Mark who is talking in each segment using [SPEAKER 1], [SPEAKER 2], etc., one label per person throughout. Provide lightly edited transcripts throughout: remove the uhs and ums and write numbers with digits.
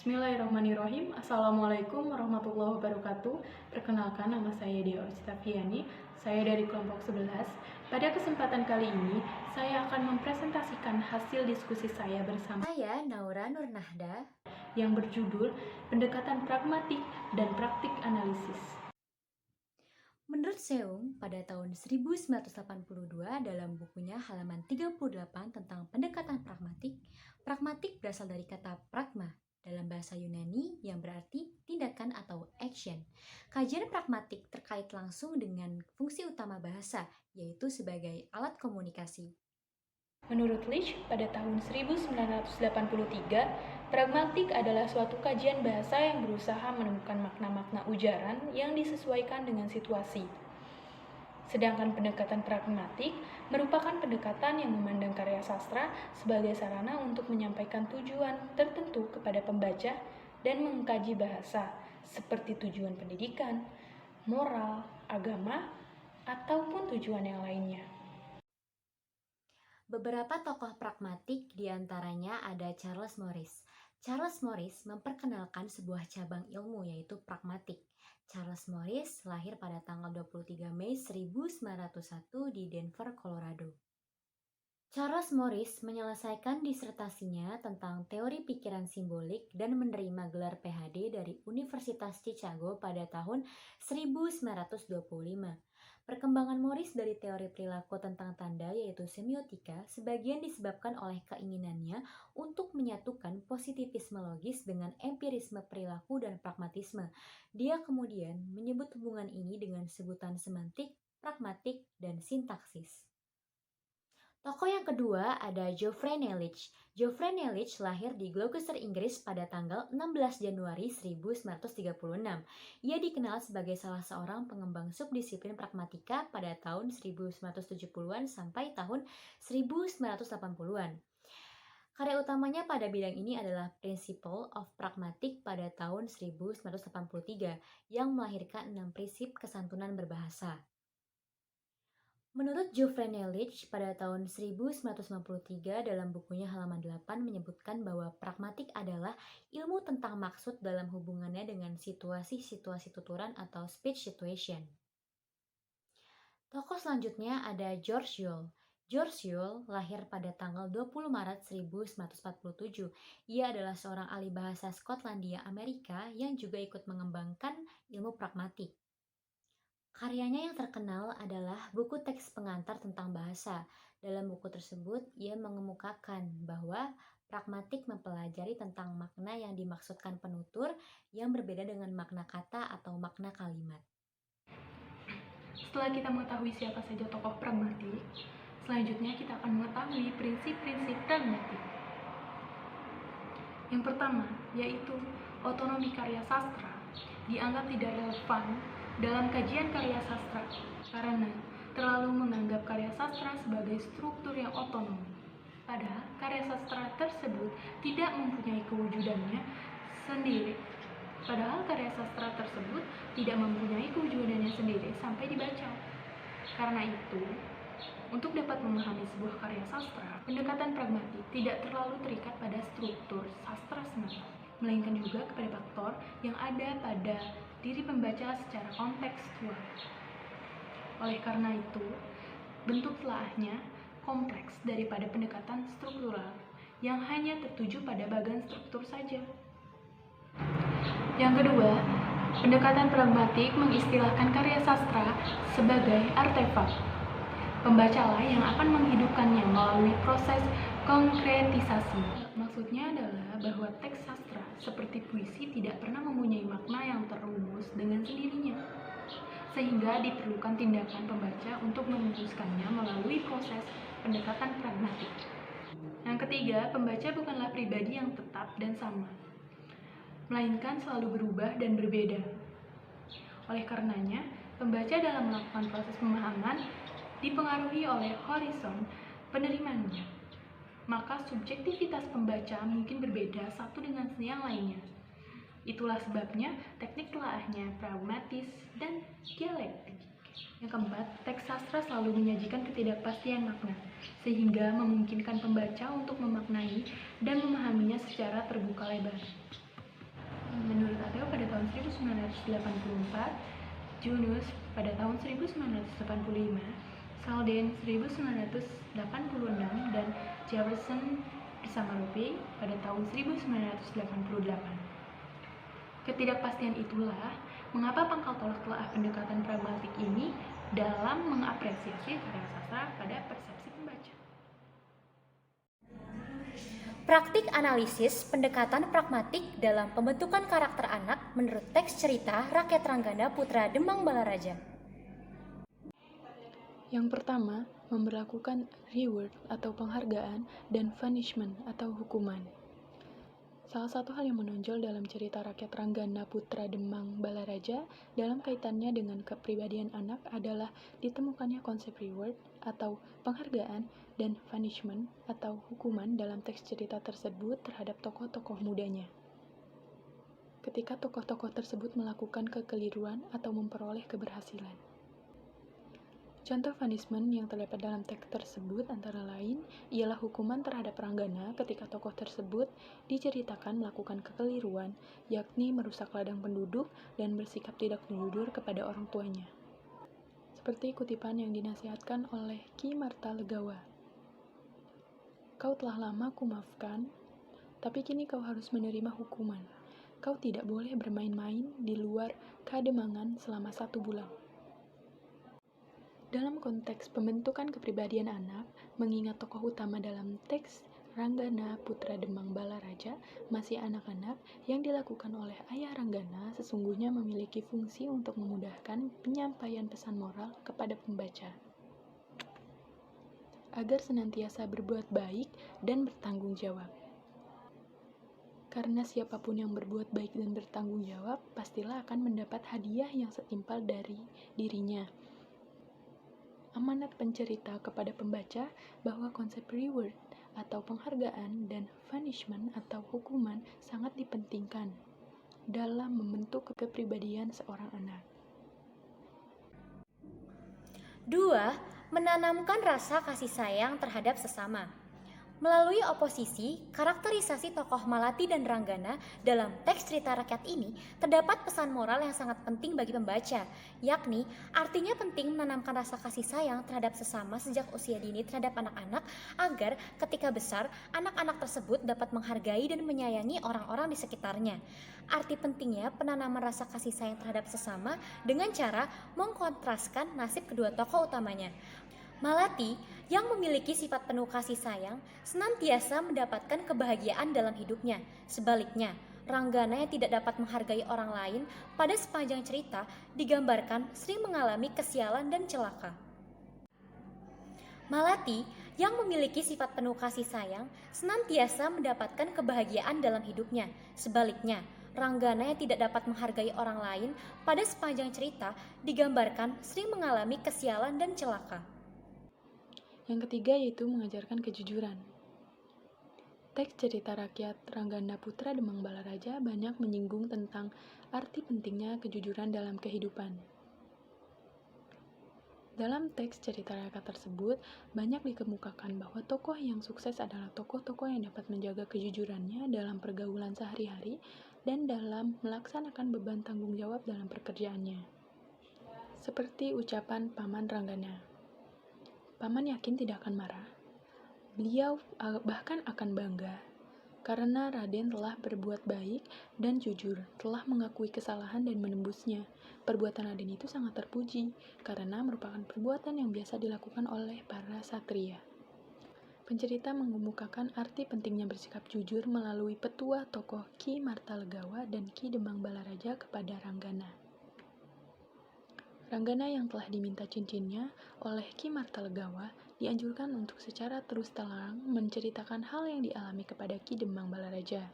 [SPEAKER 1] Bismillahirrahmanirrahim. Assalamualaikum warahmatullahi wabarakatuh. Perkenalkan, nama saya Dea Orcitaviani. Saya dari kelompok 11. Pada kesempatan kali ini, saya akan mempresentasikan hasil diskusi saya bersama
[SPEAKER 2] Saya Naura Nurnahda
[SPEAKER 1] yang berjudul Pendekatan Pragmatik dan Praktik Analisis.
[SPEAKER 2] Menurut Seung, pada tahun 1982 dalam bukunya halaman 38 tentang pendekatan pragmatik, pragmatik berasal dari kata pragma dalam bahasa Yunani yang berarti tindakan atau action. Kajian pragmatik terkait langsung dengan fungsi utama bahasa, yaitu sebagai alat komunikasi.
[SPEAKER 1] Menurut Leach, pada tahun 1983, pragmatik adalah suatu kajian bahasa yang berusaha menemukan makna-makna ujaran yang disesuaikan dengan situasi. Sedangkan pendekatan pragmatik merupakan pendekatan yang memandang karya sastra sebagai sarana untuk menyampaikan tujuan tertentu kepada pembaca dan mengkaji bahasa, seperti tujuan pendidikan, moral, agama, ataupun tujuan yang lainnya.
[SPEAKER 2] Beberapa tokoh pragmatik diantaranya ada Charles Morris. Charles Morris memperkenalkan sebuah cabang ilmu yaitu pragmatik. Charles Morris lahir pada tanggal 23 Mei 1901 di Denver, Colorado. Charles Morris menyelesaikan disertasinya tentang teori pikiran simbolik dan menerima gelar PhD dari Universitas Chicago pada tahun 1925. Perkembangan Morris dari teori perilaku tentang tanda yaitu semiotika sebagian disebabkan oleh keinginannya untuk menyatukan positivisme logis dengan empirisme perilaku dan pragmatisme. Dia kemudian menyebut hubungan ini dengan sebutan semantik, pragmatik, dan sintaksis. Tokoh yang kedua ada Geoffrey Nelich. Geoffrey Nelich lahir di Gloucester, Inggris pada tanggal 16 Januari 1936. Ia dikenal sebagai salah seorang pengembang subdisiplin pragmatika pada tahun 1970-an sampai tahun 1980-an. Karya utamanya pada bidang ini adalah Principle of Pragmatic pada tahun 1983 yang melahirkan 6 prinsip kesantunan berbahasa. Menurut Geoffrey Nelich, pada tahun 1993 dalam bukunya halaman 8 menyebutkan bahwa pragmatik adalah ilmu tentang maksud dalam hubungannya dengan situasi-situasi tuturan atau speech situation. Tokoh selanjutnya ada George Yule. George Yule lahir pada tanggal 20 Maret 1947. Ia adalah seorang ahli bahasa Skotlandia Amerika yang juga ikut mengembangkan ilmu pragmatik. Karyanya yang terkenal adalah buku teks pengantar tentang bahasa. Dalam buku tersebut, ia mengemukakan bahwa pragmatik mempelajari tentang makna yang dimaksudkan penutur yang berbeda dengan makna kata atau makna kalimat.
[SPEAKER 1] Setelah kita mengetahui siapa saja tokoh pragmatik, selanjutnya kita akan mengetahui prinsip-prinsip pragmatik. Yang pertama, yaitu otonomi karya sastra dianggap tidak relevan dalam kajian karya sastra karena terlalu menganggap karya sastra sebagai struktur yang otonom. Padahal karya sastra tersebut tidak mempunyai kewujudannya sendiri. Sampai dibaca. Karena itu, untuk dapat memahami sebuah karya sastra, pendekatan pragmatik tidak terlalu terikat pada struktur sastra semata, melainkan juga kepada faktor yang ada pada diri pembaca secara kontekstual. Oleh karena itu, bentuk telaahnya kompleks daripada pendekatan struktural yang hanya tertuju pada bagian struktur saja. Yang kedua, pendekatan pragmatik mengistilahkan karya sastra sebagai artefak. Pembacalah yang akan menghidupkannya melalui proses konkretisasi. Maksudnya adalah bahwa teks sastra seperti puisi tidak pernah mempunyai makna yang terumus dengan sendirinya, sehingga diperlukan tindakan pembaca untuk merumuskannya melalui proses pendekatan pragmatik. Yang ketiga, pembaca bukanlah pribadi yang tetap dan sama, melainkan selalu berubah dan berbeda. Oleh karenanya, pembaca dalam melakukan proses pemahaman dipengaruhi oleh horizon penerimaannya. Maka subjektivitas pembaca mungkin berbeda satu dengan yang lainnya. Itulah sebabnya teknik telaahnya pragmatis dan dialektik. Yang keempat, teks sastra selalu menyajikan ketidakpastian makna, sehingga memungkinkan pembaca untuk memaknai dan memahaminya secara terbuka lebar. 1984, Junus pada tahun 1985, Selden 1986, dan Jefferson bersama Roe pada tahun 1988. Ketidakpastian itulah mengapa pangkal tolak telah pendekatan pragmatik ini dalam mengapresiasi karya sastra pada persepsi pembaca.
[SPEAKER 2] Praktik analisis pendekatan pragmatik dalam pembentukan karakter anak menurut teks cerita Rakyat Ranggana Putra Demang Balaraja.
[SPEAKER 1] Yang pertama, memberlakukan reward atau penghargaan dan punishment atau hukuman. Salah satu hal yang menonjol dalam cerita Rakyat Ranggana Putra Demang Balaraja dalam kaitannya dengan kepribadian anak adalah ditemukannya konsep reward atau penghargaan dan punishment atau hukuman dalam teks cerita tersebut terhadap tokoh-tokoh mudanya. Ketika tokoh-tokoh tersebut melakukan kekeliruan atau memperoleh keberhasilan. Contoh punishment yang terdapat dalam teks tersebut antara lain ialah hukuman terhadap Ranggana ketika tokoh tersebut diceritakan melakukan kekeliruan, yakni merusak ladang penduduk dan bersikap tidak jujur kepada orang tuanya. Seperti kutipan yang dinasihatkan oleh Ki Marta Legawa. Kau telah lama kumaafkan, tapi kini kau harus menerima hukuman. Kau tidak boleh bermain-main di luar Kademangan selama 1 bulan. Dalam konteks pembentukan kepribadian anak, mengingat tokoh utama dalam teks Ranggana Putra Demang Balaraja masih anak-anak, yang dilakukan oleh ayah Ranggana sesungguhnya memiliki fungsi untuk memudahkan penyampaian pesan moral kepada pembaca. Agar senantiasa berbuat baik dan bertanggung jawab. Karena siapapun yang berbuat baik dan bertanggung jawab, pastilah akan mendapat hadiah yang setimpal dari dirinya. Amanat pencerita kepada pembaca bahwa konsep reward atau penghargaan dan punishment atau hukuman sangat dipentingkan dalam membentuk kepribadian seorang anak.
[SPEAKER 2] 2. Menanamkan rasa kasih sayang terhadap sesama. Melalui oposisi, karakterisasi tokoh Malati dan Ranggana dalam teks cerita rakyat ini terdapat pesan moral yang sangat penting bagi pembaca, yakni artinya penting menanamkan rasa kasih sayang terhadap sesama sejak usia dini terhadap anak-anak agar ketika besar anak-anak tersebut dapat menghargai dan menyayangi orang-orang di sekitarnya. Arti pentingnya penanaman rasa kasih sayang terhadap sesama dengan cara mengkontraskan nasib kedua tokoh utamanya. Malati yang memiliki sifat penuh kasih sayang senantiasa mendapatkan kebahagiaan dalam hidupnya. Sebaliknya, Ranggana yang tidak dapat menghargai orang lain pada sepanjang cerita digambarkan sering mengalami kesialan dan celaka. Malati yang memiliki sifat penuh kasih sayang senantiasa mendapatkan kebahagiaan dalam hidupnya. Sebaliknya, Ranggana yang tidak dapat menghargai orang lain pada sepanjang cerita digambarkan sering mengalami kesialan dan celaka.
[SPEAKER 1] Yang ketiga yaitu mengajarkan kejujuran. Teks cerita rakyat Ranggana Putra Demang Balaraja banyak menyinggung tentang arti pentingnya kejujuran dalam kehidupan. Dalam teks cerita rakyat tersebut, banyak dikemukakan bahwa tokoh yang sukses adalah tokoh-tokoh yang dapat menjaga kejujurannya dalam pergaulan sehari-hari dan dalam melaksanakan beban tanggung jawab dalam pekerjaannya. Seperti ucapan Paman Ranggana. Paman yakin tidak akan marah. Beliau bahkan akan bangga karena Raden telah berbuat baik dan jujur, telah mengakui kesalahan dan menembusnya. Perbuatan Raden itu sangat terpuji karena merupakan perbuatan yang biasa dilakukan oleh para satria. Pencerita mengemukakan arti pentingnya bersikap jujur melalui petua tokoh Ki Marta Legawa dan Ki Demang Balaraja kepada Ranggana. Ranggana yang telah diminta cincinnya oleh Ki Marta Legawa dianjurkan untuk secara terus terang menceritakan hal yang dialami kepada Ki Demang Balaraja.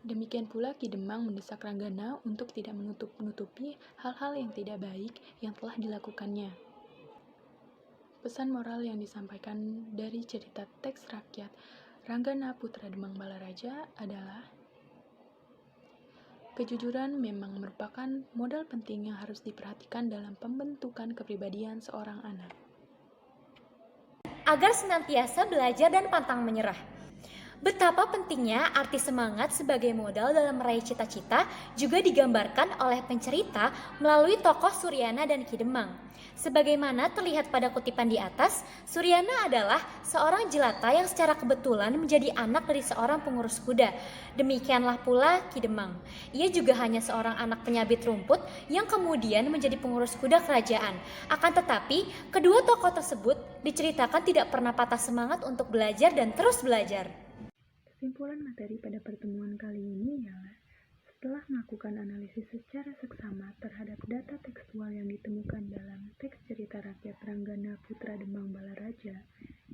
[SPEAKER 1] Demikian pula Ki Demang mendesak Ranggana untuk tidak menutup-nutupi hal-hal yang tidak baik yang telah dilakukannya. Pesan moral yang disampaikan dari cerita teks rakyat Ranggana Putra Demang Balaraja adalah kejujuran memang merupakan modal penting yang harus diperhatikan dalam pembentukan kepribadian seorang anak.
[SPEAKER 2] Agar senantiasa belajar dan pantang menyerah. Betapa pentingnya arti semangat sebagai modal dalam meraih cita-cita juga digambarkan oleh pencerita melalui tokoh Suryana dan Ki Demang. Sebagaimana terlihat pada kutipan di atas, Suryana adalah seorang jelata yang secara kebetulan menjadi anak dari seorang pengurus kuda. Demikianlah pula Ki Demang. Ia juga hanya seorang anak penyabit rumput yang kemudian menjadi pengurus kuda kerajaan. Akan tetapi, kedua tokoh tersebut diceritakan tidak pernah patah semangat untuk belajar dan terus belajar.
[SPEAKER 3] Kesimpulan materi pada pertemuan kali ini ialah setelah melakukan analisis secara seksama terhadap data tekstual yang ditemukan dalam teks cerita rakyat Ranggana Putra Demang Balaraja,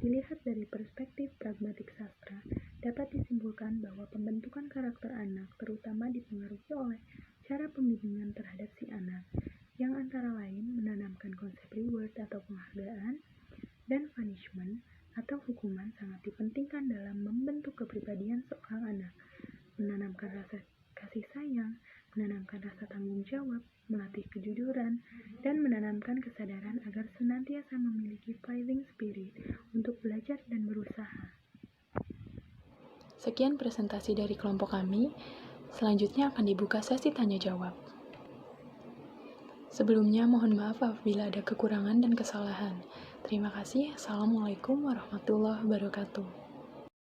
[SPEAKER 3] dilihat dari perspektif pragmatik sastra, dapat disimpulkan bahwa pembentukan karakter anak terutama dipengaruhi oleh cara pembimbingan terhadap si anak, yang antara lain menanamkan konsep reward atau penghargaan, dan punishment atau hukuman sangat dipentingkan dalam membentuk kepribadian seorang anak, menanamkan rasa kasih sayang, menanamkan rasa tanggung jawab, melatih kejujuran, dan menanamkan kesadaran agar senantiasa memiliki fighting spirit untuk belajar dan berusaha.
[SPEAKER 1] Sekian presentasi dari kelompok kami. Selanjutnya akan dibuka sesi tanya jawab. Sebelumnya mohon maaf apabila ada kekurangan dan kesalahan. Terima kasih. Assalamualaikum warahmatullahi wabarakatuh.